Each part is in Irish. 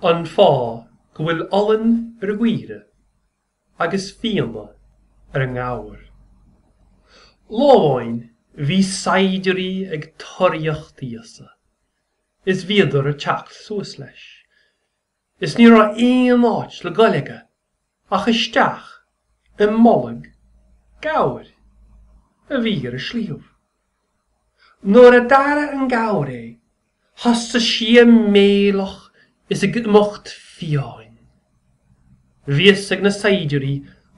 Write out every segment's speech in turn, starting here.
An fá go bhfuil Olin ar a gcuireadh, agus fianna ar an ngabhair. Lámhain bhí saidirí ag toríocht díosa. Is bhíodar a teacht suas leis. Is ní raibh aon áit le gailge ach isteach i mbollag gabhair a bhí ar a sliabh. Nuair a dara an gabhair é, thosta sí mélach is a gcuideamocht fiáin. Bhíos ag na saidirí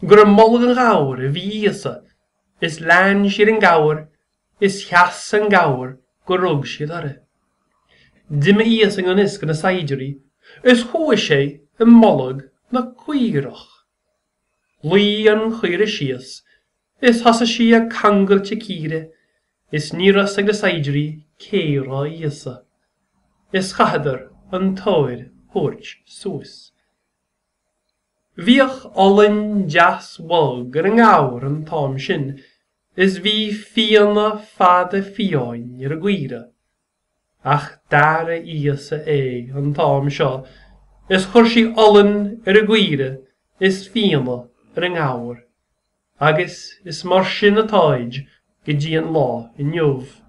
gur an mbollag an gabhair a bhí íosa, is lean siad an gabhair, is cheas an gabhair go rug siad ara. Dime íos an uisce na saidirí, is thua sé an mbollag na cuireach. Luí an chuire síos, is thosa sí a cangailte círe, is níras ag na saidirí céirá íosa. Is chahadar an tóir thuairt suas. Bhíoch Olin deas bog ar an ngabhair an táim sin, is bhí fianna fada fiáin ar a gcuireadh. Ach dara íosa é an táim seo, is chuir sí Olin ar a gcuireadh, is fianna ar an ngabhair. Agus is mar sin atáid go dtí an lá i nniuh.